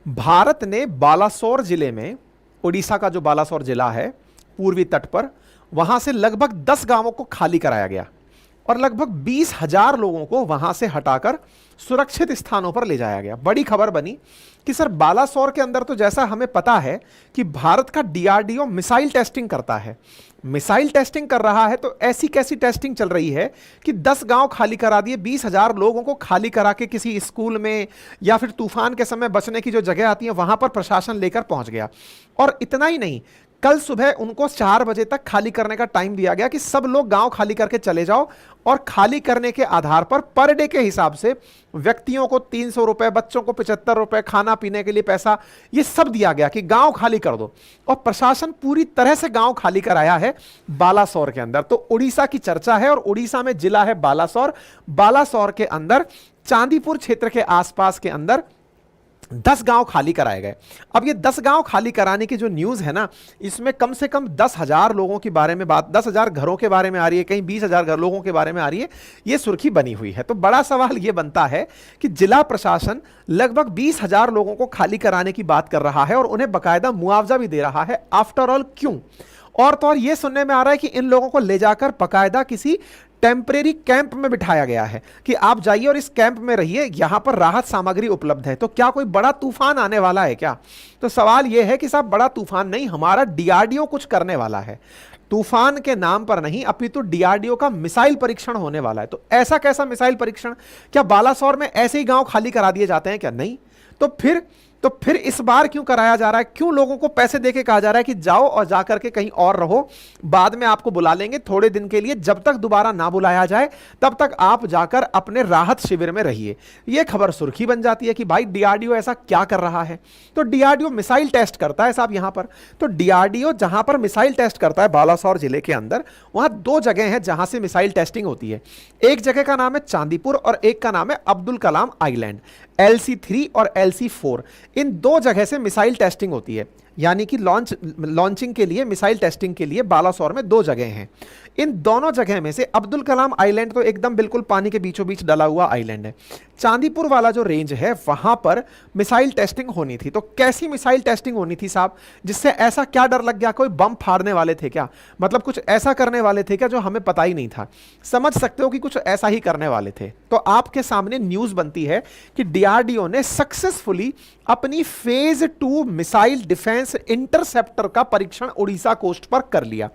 भारत ने बालासोर जिले में, उड़ीसा का जो बालासोर जिला है पूर्वी तट पर, वहां से लगभग 10 गांवों को खाली कराया गया और लगभग 20,000 लोगों को वहां से हटाकर सुरक्षित स्थानों पर ले जाया गया। बड़ी खबर बनी कि सर बालासोर के अंदर तो जैसा हमें पता है कि भारत का डीआरडीओ मिसाइल टेस्टिंग करता है, मिसाइल टेस्टिंग कर रहा है, तो ऐसी कैसी टेस्टिंग चल रही है कि 10 गांव खाली करा दिए, 20,000 लोगों को खाली करा के किसी स्कूल में या फिर तूफान के समय बचने की जो जगह आती है वहां पर प्रशासन लेकर पहुंच गया। और इतना ही नहीं, कल सुबह उनको 4 बजे तक खाली करने का टाइम दिया गया कि सब लोग गांव खाली करके चले जाओ, और खाली करने के आधार पर डे के हिसाब से व्यक्तियों को 300 रुपए, बच्चों को 75 रुपए, खाना पीने के लिए पैसा, ये सब दिया गया कि गांव खाली कर दो। और प्रशासन पूरी तरह से गांव खाली कराया है बालासोर के अंदर। तो उड़ीसा की चर्चा है और उड़ीसा में जिला है बालासोर। बालासोर के अंदर चांदीपुर क्षेत्र के आसपास के अंदर 10 गांव खाली कराए गए। अब ये 10 गांव खाली कराने की जो न्यूज़ है ना, इसमें कम से कम 10,000 लोगों के बारे में बात, 10,000 घरों के बारे में आ रही है, कहीं 20,000 लोगों के बारे में आ रही है, ये सुर्खी बनी हुई है। तो बड़ा सवाल ये बनता है कि जिला प्रशासन लगभग 20,000 लोगों को खाली कराने की बात कर रहा है और उन्हें बाकायदा मुआवजा भी दे रहा है। आफ्टर ऑल क्यों? और तो और ये सुनने में आ रहा है कि इन लोगों को ले जाकर बाकायदा किसी टेम्परेरी कैंप में बिठाया गया है कि आप जाइए और इस कैंप में रहिए, यहां पर राहत सामग्री उपलब्ध है। तो क्या कोई बड़ा तूफान आने वाला है क्या? तो सवाल यह है कि साहब बड़ा तूफान नहीं, हमारा डीआरडीओ कुछ करने वाला है। तूफान के नाम पर नहीं, अपितु डीआरडीओ का मिसाइल परीक्षण होने वाला है। तो ऐसा कैसा मिसाइल परीक्षण? क्या बालासोर में ऐसे ही गांव खाली करा दिए जाते हैं क्या? नहीं। तो फिर इस बार क्यों कराया जा रहा है? क्यों लोगों को पैसे देके कहा जा रहा है कि जाओ और जाकर के कहीं और रहो, बाद में आपको बुला लेंगे थोड़े दिन के लिए, जब तक दोबारा ना बुलाया जाए तब तक आप जाकर अपने राहत शिविर में रहिए। यह खबर सुर्खी बन जाती है कि भाई डीआरडीओ ऐसा क्या कर रहा है। तो डीआरडीओ मिसाइल टेस्ट करता है साहब यहां पर। तो डीआरडीओ जहां पर मिसाइल टेस्ट करता है बालासोर जिले के अंदर, वहां 2 जगह हैं जहां से मिसाइल टेस्टिंग होती है। एक जगह का नाम है चांदीपुर और एक का नाम है अब्दुल कलाम आइलैंड, LC3 और LC4। इन 2 जगह से मिसाइल टेस्टिंग होती है, यानी कि लॉन्चिंग के लिए, मिसाइल टेस्टिंग के लिए बालासोर में 2 जगह हैं। इन दोनों जगह में से अब्दुल कलाम आइलैंड तो एकदम बिल्कुल पानी के बीचों बीच डला हुआ आइलैंड है। चांदीपुर वाला जो रेंज है वहां पर मिसाइल टेस्टिंग होनी थी। तो कैसी मिसाइल टेस्टिंग होनी थी साहब, जिससे ऐसा क्या डर लग गया? कोई बम फाड़ने वाले थे क्या? मतलब कुछ ऐसा करने वाले थे क्या जो हमें पता ही नहीं था? समझ सकते हो कि कुछ ऐसा ही करने वाले थे। तो आपके सामने न्यूज बनती है कि डीआरडीओ ने सक्सेसफुली अपनी फेज 2 मिसाइल डिफेंस इंटरसेप्टर का परीक्षण उड़ीसा कोस्ट पर कर लिया।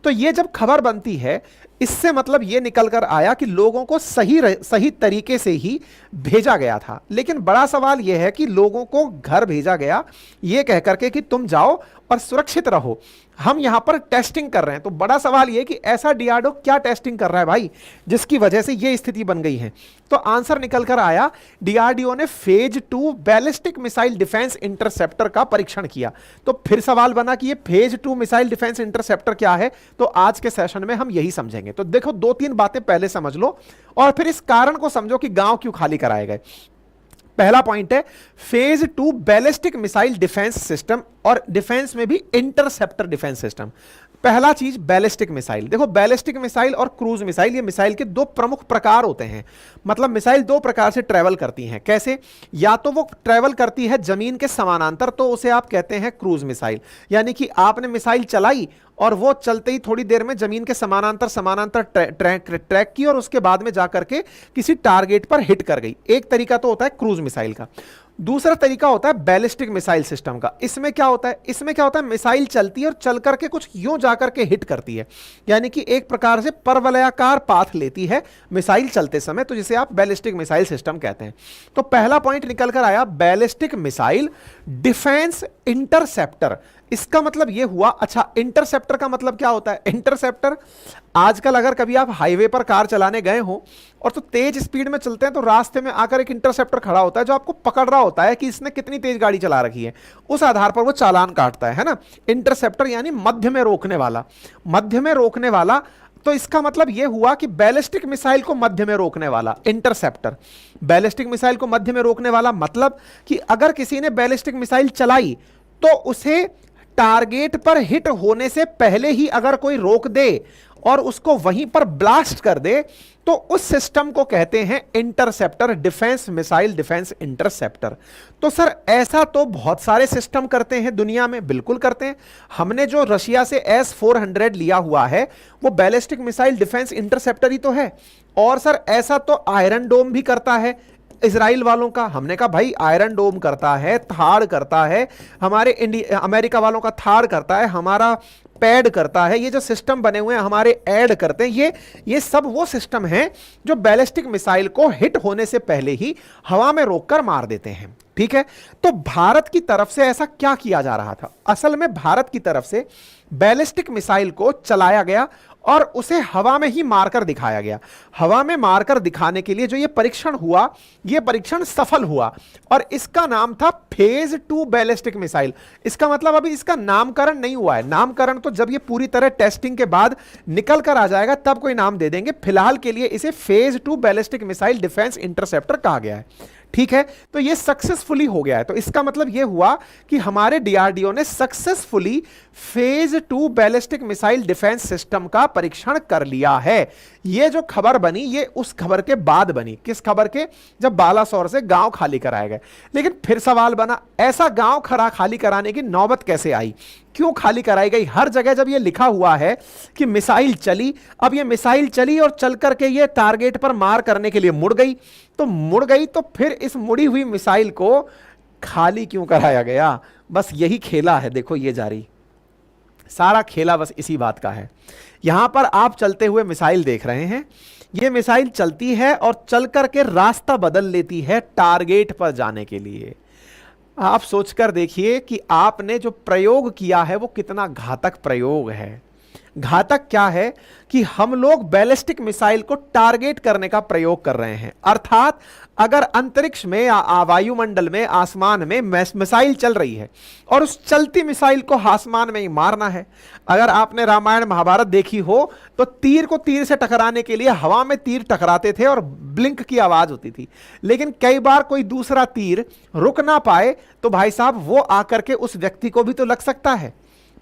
तो यह जब खबर बनती है, इससे मतलब यह निकल कर आया कि लोगों को सही तरीके से ही भेजा गया था। लेकिन बड़ा सवाल यह है कि लोगों को घर भेजा गया यह कहकर के कि तुम जाओ और सुरक्षित रहो, हम यहां पर टेस्टिंग कर रहे हैं। तो बड़ा सवाल यह कि ऐसा डीआरडीओ क्या टेस्टिंग कर रहा है भाई, जिसकी वजह से यह स्थिति बन गई है? तो आंसर निकल कर आया, डीआरडीओ ने phase 2 ballistic missile defence interceptor का परीक्षण किया। तो फिर सवाल बना कि ये फेज 2 मिसाइल डिफेंस इंटरसेप्टर क्या है? तो आज के सेशन में हम यही समझेंगे। तो देखो 2-3 बातें पहले समझ लो और फिर इस कारण को समझो कि गांव क्यों खाली कराए गए। पहला पॉइंट है phase 2 ballistic missile defence system, और डिफेंस में भी इंटरसेप्टर डिफेंस सिस्टम। पहला चीज बैलिस्टिक मिसाइल। देखो बैलिस्टिक मिसाइल और क्रूज मिसाइल, ये मिसाइल के 2 प्रमुख प्रकार होते हैं। मतलब मिसाइल 2 प्रकार से ट्रेवल करती हैं। कैसे? या तो वो ट्रेवल करती है जमीन के समानांतर, तो उसे आप कहते हैं क्रूज मिसाइल, यानी कि आपने मिसाइल चलाई और वो चलते ही थोड़ी देर में जमीन के समानांतर ट्रैक की और उसके बाद में जाकर के किसी टारगेट पर हिट कर गई। एक तरीका तो होता है क्रूज मिसाइल का। दूसरा तरीका होता है बैलिस्टिक मिसाइल सिस्टम का। इसमें क्या होता है? मिसाइल चलती है और चल करके कुछ यूं जाकर के हिट करती है, यानी कि एक प्रकार से परवलयाकार पाथ लेती है मिसाइल चलते समय, तो जिसे आप बैलिस्टिक मिसाइल सिस्टम कहते हैं। तो पहला पॉइंट निकल कर आया बैलिस्टिक मिसाइल डिफेंस इंटरसेप्टर। इसका मतलब यह हुआ, अच्छा इंटरसेप्टर का मतलब क्या होता है? इंटरसेप्टर, आजकल अगर कभी आप हाईवे पर कार चलाने गए हो और तो तेज स्पीड में चलते हैं, तो रास्ते में आकर एक इंटरसेप्टर खड़ा होता है जो आपको पकड़ रहा होता है कि इसने कितनी तेज गाड़ी चला रखी है। उस आधार पर वो चालान काटता है ना। इंटरसेप्टर यानी मध्य में रोकने वाला, मध्य में रोकने वाला। तो इसका मतलब यह हुआ कि बैलिस्टिक मिसाइल को मध्य में रोकने वाला इंटरसेप्टर, बैलिस्टिक मिसाइल को मध्य में रोकने वाला, मतलब कि अगर किसी ने बैलिस्टिक मिसाइल चलाई तो उसे टारगेट पर हिट होने से पहले ही अगर कोई रोक दे और उसको वहीं पर ब्लास्ट कर दे, तो उस सिस्टम को कहते हैं interceptor, defence missile defence interceptor. तो सर ऐसा तो बहुत सारे सिस्टम करते हैं दुनिया में, बिल्कुल करते हैं। हमने जो रशिया से S-400 लिया हुआ है वो बैलिस्टिक मिसाइल डिफेंस इंटरसेप्टर ही तो है। और सर ऐसा तो आयरन डोम भी करता है इजराइल वालों का। हमने कहा भाई आयरन डोम करता है, थाड़ करता है, हमारे अमेरिका वालों का थाड़ करता है, हमारा पैड करता है, ये जो सिस्टम बने हुए हैं हमारे ऐड करते हैं, ये सब वो सिस्टम हैं जो बैलिस्टिक मिसाइल को हिट होने से पहले ही हवा में रोककर मार देते हैं। ठीक है, तो भारत की तरफ से ऐसा क्या किया जा रहा था? असल में भारत की तरफ से बैलिस्टिक मिसाइल को चलाया गया और उसे हवा में ही मारकर दिखाया गया। हवा में मारकर दिखाने के लिए जो ये परीक्षण हुआ, ये परीक्षण सफल हुआ और इसका नाम था फेज 2 बैलिस्टिक मिसाइल। इसका मतलब अभी इसका नामकरण नहीं हुआ है, नामकरण तो जब ये पूरी तरह टेस्टिंग के बाद निकल कर आ जाएगा तब कोई नाम दे देंगे। फिलहाल के लिए इसे phase 2 ballistic missile defence interceptor कहा गया है। ठीक है, तो ये सक्सेसफुली हो गया है। तो इसका मतलब ये हुआ कि हमारे डीआरडीओ ने successfully phase 2 ballistic missile defence system का परीक्षण कर लिया है। ये जो खबर बनी ये उस खबर के बाद बनी। किस खबर के? जब बालासोर से गांव खाली कराए गए। लेकिन फिर सवाल बना, ऐसा गांव खाली कराने की नौबत कैसे आई? क्यों खाली कराई गई? हर जगह जब ये लिखा हुआ है कि मिसाइल चली, अब ये मिसाइल चली और चल करके ये टारगेट पर मार करने के लिए मुड़ गई, तो फिर इस मुड़ी हुई मिसाइल को खाली क्यों कराया गया? बस यही खेला है। देखो ये जारी, सारा खेला बस इसी बात का है। यहां पर आप चलते हुए मिसाइल देख रहे हैं, ये मिसाइल चलती है और चल करके रास्ता बदल लेती है टारगेट पर जाने के लिए। आप सोचकर देखिए कि आपने जो प्रयोग किया है वो कितना घातक प्रयोग है। घातक क्या है कि हम लोग बैलिस्टिक मिसाइल को टारगेट करने का प्रयोग कर रहे हैं। अर्थात अगर अंतरिक्ष में या वायुमंडल में, आसमान में मिसाइल चल रही है और उस चलती मिसाइल को आसमान में ही मारना है। अगर आपने रामायण महाभारत देखी हो तो तीर को तीर से टकराने के लिए हवा में तीर टकराते थे और ब्लिंक की आवाज होती थी। लेकिन कई बार कोई दूसरा तीर रुक ना पाए तो भाई साहब वो आकर के उस व्यक्ति को भी तो लग सकता है।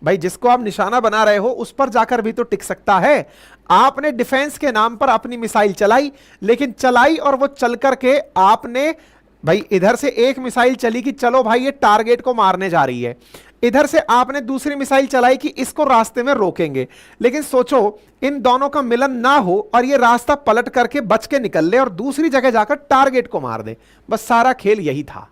भाई जिसको आप निशाना बना रहे हो उस पर जाकर भी तो टिक सकता है। आपने डिफेंस के नाम पर अपनी मिसाइल चलाई, लेकिन चलाई और वो चल करके आपने, भाई इधर से एक मिसाइल चली कि चलो भाई ये टारगेट को मारने जा रही है, इधर से आपने दूसरी मिसाइल चलाई कि इसको रास्ते में रोकेंगे। लेकिन सोचो इन दोनों का मिलन ना हो और ये रास्ता पलट करके बच के निकल ले और दूसरी जगह जाकर टारगेट को मार दे। बस सारा खेल यही था।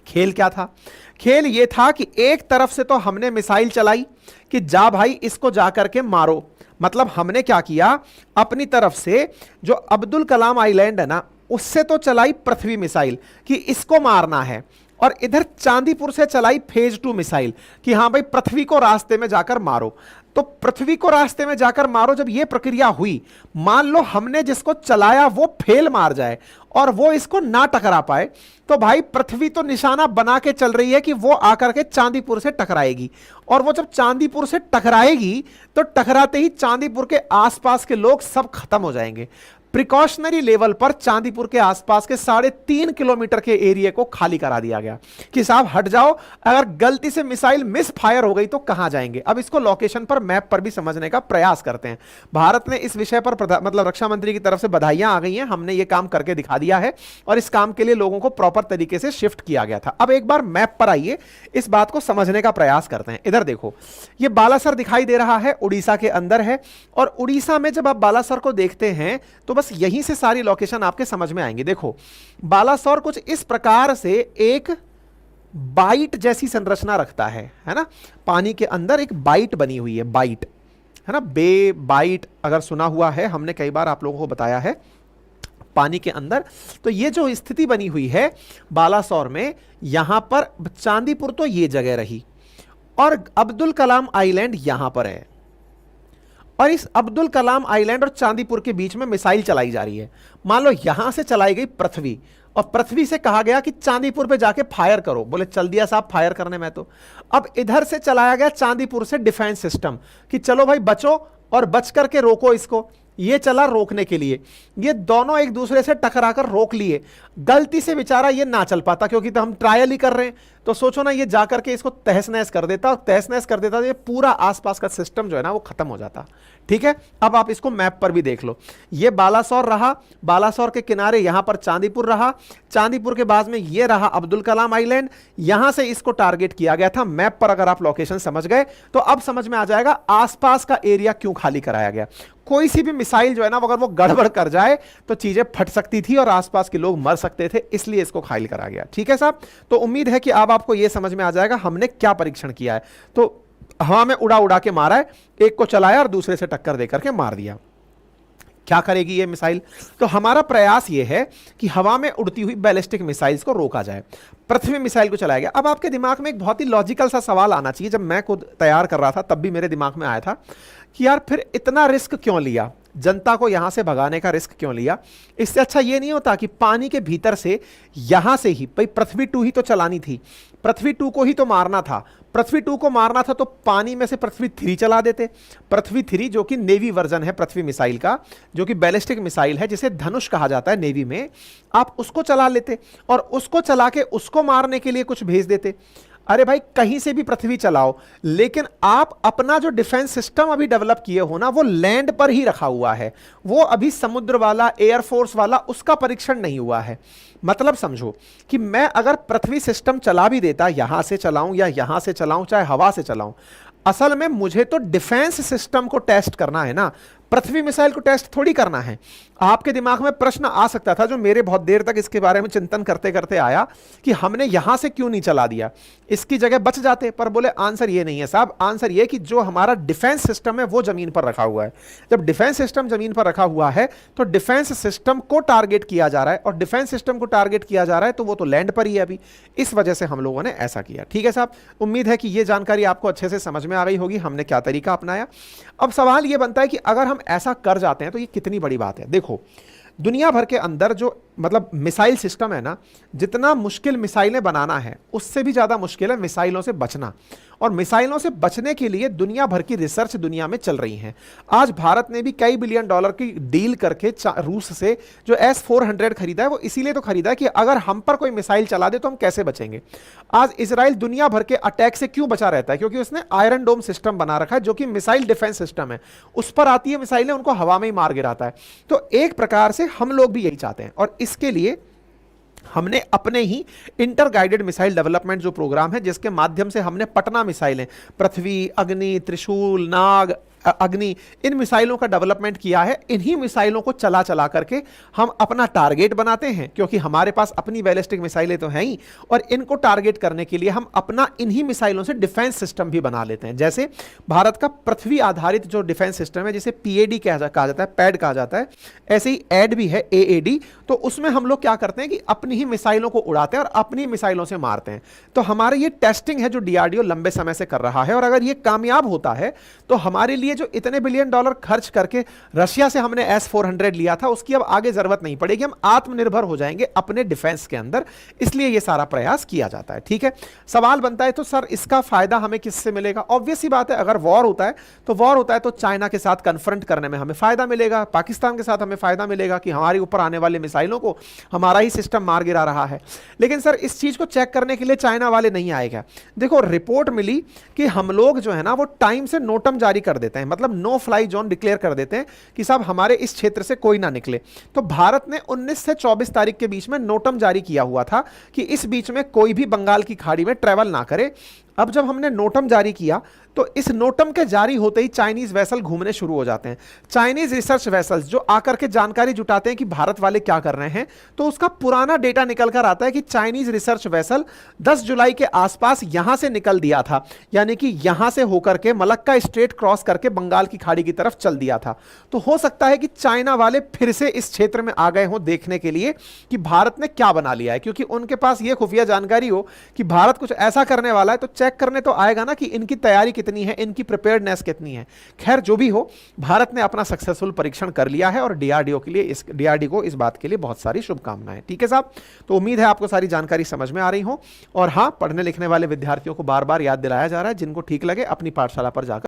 खेल क्या था? खेल यह था कि एक तरफ से तो हमने मिसाइल चलाई कि जा भाई इसको जाकर के मारो। मतलब हमने क्या किया, अपनी तरफ से जो अब्दुल कलाम आइलैंड है ना, उससे तो चलाई पृथ्वी मिसाइल कि इसको मारना है, और इधर चांदीपुर से चलाई फेज 2 मिसाइल कि हां भाई पृथ्वी को रास्ते में जाकर मारो। तो पृथ्वी को रास्ते में जाकर मारो, जब यह प्रक्रिया हुई, मान लो हमने जिसको चलाया वो फेल मार जाए और वो इसको ना टकरा पाए, तो भाई पृथ्वी तो निशाना बना के चल रही है कि वो आकर के चांदीपुर से टकराएगी। और वो जब चांदीपुर से टकराएगी तो टकराते ही चांदीपुर के आसपास के लोग सब खत्म हो जाएंगे। प्रिकॉशनरी लेवल पर चांदीपुर के आसपास के 3.5 किलोमीटर के एरिया को खाली करा दिया गया कि साहब हट जाओ, अगर गलती से मिसाइल मिस फायर हो गई तो कहां जाएंगे। अब इसको लोकेशन पर, मैप पर भी समझने का प्रयास करते हैं। भारत ने इस विषय पर मतलब रक्षा मंत्री की तरफ से बधाइयां आ गई हैं, हमने ये काम करके दिखा दिया है और इस काम के लिए लोगों को प्रॉपर तरीके से शिफ्ट किया गया था। अब एक बार मैप पर आइए, इस बात को समझने का प्रयास करते हैं। इधर देखो, ये बालासर दिखाई दे रहा है, उड़ीसा के अंदर है। और उड़ीसा में जब आप बालासर को देखते हैं तो बस यहीं से सारी लोकेशन आपके समझ में आएंगी। देखो बालासोर कुछ इस प्रकार से एक बाइट जैसी संरचना रखता है ना, पानी के अंदर एक बाइट बनी हुई है, बाइट है ना, बे बाइट अगर सुना हुआ है, हमने कई बार आप लोगों को बताया है पानी के अंदर। तो ये जो स्थिति बनी हुई है बालासोर में, यहां पर चांदीपुर तो ये जगह रही और अब्दुल कलाम आइलैंड यहां पर है, और इस अब्दुल कलाम आइलैंड और चांदीपुर के बीच में मिसाइल चलाई जा रही है। मान लो यहां से चलाई गई पृथ्वी, और पृथ्वी से कहा गया कि चांदीपुर पे जाके फायर करो, बोले चल दिया साहब फायर करने में। तो अब इधर से चलाया गया चांदीपुर से डिफेंस सिस्टम कि चलो भाई बचो और बच करके रोको इसको। ये चला रोकने के लिए, ये दोनों एक दूसरे से टकराकर रोक लिए। गलती से बेचारा ये ना चल पाता, क्योंकि तो हम ट्रायल ही कर रहे हैं, तो सोचो ना, ये जाकर के इसको तहस नहस कर देता, और तहस नहस कर देता तो ये पूरा आसपास का सिस्टम जो है ना वो खत्म हो जाता। ठीक है, अब आप इसको मैप पर भी देख लो, ये बालासोर रहा, बालासोर के किनारे यहां पर चांदीपुर रहा, चांदीपुर के बाद में ये रहा अब्दुल कलाम आइलैंड, यहां से इसको टारगेट किया गया था। मैप पर अगर आप लोकेशन समझ गए तो अब समझ में आ जाएगा आसपास का एरिया क्यों खाली कराया गया। कोई सी भी मिसाइल जो है ना, अगर वो गड़बड़ कर जाए तो चीजें फट सकती थी और आसपास के लोग मर सकते थे, इसलिए इसको खाली करा गया। ठीक है साहब, तो उम्मीद है कि अब आपको यह समझ में आ जाएगा हमने क्या परीक्षण किया है। तो हवा में उड़ा उड़ा के मारा है, एक को चलाया और दूसरे से टक्कर देकर के मार दिया। क्या करेगी ये मिसाइल? तो हमारा प्रयास ये है कि हवा में उड़ती हुई बैलिस्टिक मिसाइल्स को रोका जाए। पृथ्वी मिसाइल को चलाया गया। अब आपके दिमाग में एक बहुत ही लॉजिकल सा सवाल आना चाहिए, जब मैं खुद तैयार कर रहा था तब भी मेरे दिमाग में आया था कि यार फिर इतना रिस्क क्यों लिया, जनता को यहां से भगाने का रिस्क क्यों लिया? इससे अच्छा ये नहीं होता कि पानी के भीतर से यहां से ही, भाई पृथ्वी 2 ही तो चलानी थी, पृथ्वी 2 को ही तो मारना था, पृथ्वी 2 को मारना था तो पानी में से पृथ्वी 3 चला देते। पृथ्वी 3 जो कि नेवी वर्जन है पृथ्वी मिसाइल का, जो कि बैलिस्टिक मिसाइल है, जिसे धनुष कहा जाता है नेवी में, आप उसको चला लेते और उसको चला के उसको मारने के लिए कुछ भेज देते। अरे भाई कहीं से भी पृथ्वी चलाओ, लेकिन आप अपना जो डिफेंस सिस्टम अभी डेवलप किए हो ना, वो लैंड पर ही रखा हुआ है, वो अभी समुद्र वाला, एयरफोर्स वाला, उसका परीक्षण नहीं हुआ है। मतलब समझो कि मैं अगर पृथ्वी सिस्टम चला भी देता, यहां से चलाऊं या यहां से चलाऊं, चाहे हवा से चलाऊं, असल में मुझे तो डिफेंस सिस्टम को टेस्ट करना है ना, पृथ्वी मिसाइल को टेस्ट थोड़ी करना है। आपके दिमाग में प्रश्न आ सकता था, जो मेरे बहुत देर तक इसके बारे में चिंतन करते करते आया, कि हमने यहां से क्यों नहीं चला दिया, इसकी जगह बच जाते। पर बोले आंसर ये नहीं है साहब, आंसर ये कि जो हमारा डिफेंस सिस्टम है वो जमीन पर रखा हुआ है। जब डिफेंस सिस्टम जमीन पर रखा हुआ है तो डिफेंस सिस्टम को टारगेट किया जा रहा है, और डिफेंस सिस्टम को टारगेट किया जा रहा है तो वो तो लैंड पर ही है अभी। इस वजह से हम लोगों ने ऐसा किया। ठीक है साहब, उम्मीद है कि ये जानकारी आपको अच्छे से समझ में आ गई होगी, हमने क्या तरीका अपनाया। अब सवाल ये बनता है कि अगर हम ऐसा कर जाते हैं तो ये कितनी बड़ी बात है। देखो, दुनिया भर के अंदर जो मतलब मिसाइल सिस्टम है ना, जितना मुश्किल मिसाइलें बनाना है उससे भी ज्यादा मुश्किल है मिसाइलों से बचना। और मिसाइलों से बचने के लिए दुनिया भर की रिसर्च दुनिया में चल रही है। आज भारत ने भी कई बिलियन डॉलर की डील करके रूस से जो S-400 खरीदा है, वो इसीलिए तो खरीदा है कि अगर हम पर कोई मिसाइल चला दे तो हम कैसे बचेंगे। आज इजराइल दुनिया भर के अटैक से क्यों बचा रहता है? क्योंकि उसने आयरन डोम सिस्टम बना रखा है, जो कि मिसाइल डिफेंस सिस्टम है। उस पर आती है मिसाइलें, उनको हवा में ही मार गिराता है। तो एक प्रकार से हम लोग भी यही चाहते हैं, और इसके लिए हमने अपने ही इंटर गाइडेड मिसाइल डेवलपमेंट जो प्रोग्राम है, जिसके माध्यम से हमने पटना मिसाइलें, पृथ्वी, अग्नि, त्रिशूल, नाग, अग्नि, इन मिसाइलों का डेवलपमेंट किया है। इन्हीं मिसाइलों को चला चला करके हम अपना टारगेट बनाते हैं, क्योंकि हमारे पास अपनी बैलिस्टिक मिसाइलें तो हैं ही, और इनको टारगेट करने के लिए हम अपना इन्हीं मिसाइलों से डिफेंस सिस्टम भी बना लेते हैं। जैसे भारत का पृथ्वी आधारित जो डिफेंस सिस्टम है, जिसे PAD कहा जाता है, पैड कहा जाता है, ऐसे ही एड भी है, AAD। तो उसमें हम लोग क्या करते हैं कि अपनी ही मिसाइलों को उड़ाते हैं और अपनी मिसाइलों से मारते हैं। तो हमारे ये टेस्टिंग है जो DRDO लंबे समय से कर रहा है, और अगर ये कामयाब होता है तो हमारे लिए जो इतने बिलियन डॉलर खर्च करके रशिया से हमने S-400 लिया था, उसकी अब आगे जरूरत नहीं पड़ेगी। हम आत्मनिर्भर हो जाएंगे अपने डिफेंस के अंदर, इसलिए यह सारा प्रयास किया जाता है। ठीक है, सवाल बनता है तो सर इसका फायदा हमें किससे मिलेगा? ऑब्वियस सी बात है, अगर वॉर होता है तो चाइना के साथ कन्फ्रंट करने में हमें फायदा मिलेगा, पाकिस्तान के साथ हमें फायदा मिलेगा कि हमारे ऊपर आने वाले मिसाइलों को हमारा ही सिस्टम मार गिरा रहा है। लेकिन सर इस चीज को चेक करने के लिए चाइना वाले नहीं आएगा। देखो, रिपोर्ट मिली कि हम लोग जो है ना वो टाइम से नोटम जारी कर देते हैं, मतलब नो फ्लाई जोन डिक्लेयर कर देते हैं कि साहब हमारे इस क्षेत्र से कोई ना निकले। तो भारत ने 19 से 24 तारीख के बीच में नोटम जारी किया हुआ था कि इस बीच में कोई भी बंगाल की खाड़ी में ट्रेवल ना करे। अब जब हमने नोटम जारी किया तो इस नोटम के जारी होते ही चाइनीज वेसल घूमने शुरू हो जाते हैं। चाइनीज रिसर्च वेसल्स जो आकर के जानकारी जुटाते हैं कि भारत वाले क्या कर रहे हैं, तो उसका पुराना डेटा निकल कर आता है कि चाइनीज रिसर्च वेसल 10 जुलाई के आसपास यहां से निकल दिया था, यानी कि यहां से होकर के मलक्का स्ट्रेट क्रॉस करके बंगाल की खाड़ी की तरफ चल दिया था। तो हो सकता है कि चाइना वाले फिर से इस क्षेत्र में आ गए हों देखने के लिए कि भारत ने क्या बना लिया है, क्योंकि उनके पास यह खुफिया जानकारी हो कि भारत कुछ ऐसा करने वाला है, तो चेक करने तो आएगा ना कि इनकी तैयारी कितनी है, इनकी प्रिपेयर्डनेस कितनी है। खैर जो भी हो, भारत ने अपना सक्सेसफुल परीक्षण कर लिया है, और DRDO के लिए DRDO को इस बात के लिए बहुत सारी शुभकामनाएं। ठीक है साहब, तो उम्मीद है आपको सारी जानकारी समझ में आ रही हो। और हां, पढ़ने लिखने वाले विद्यार्थियों को बार बार याद दिलाया जा रहा है, जिनको ठीक लगे अपनी पाठशाला पर जाकर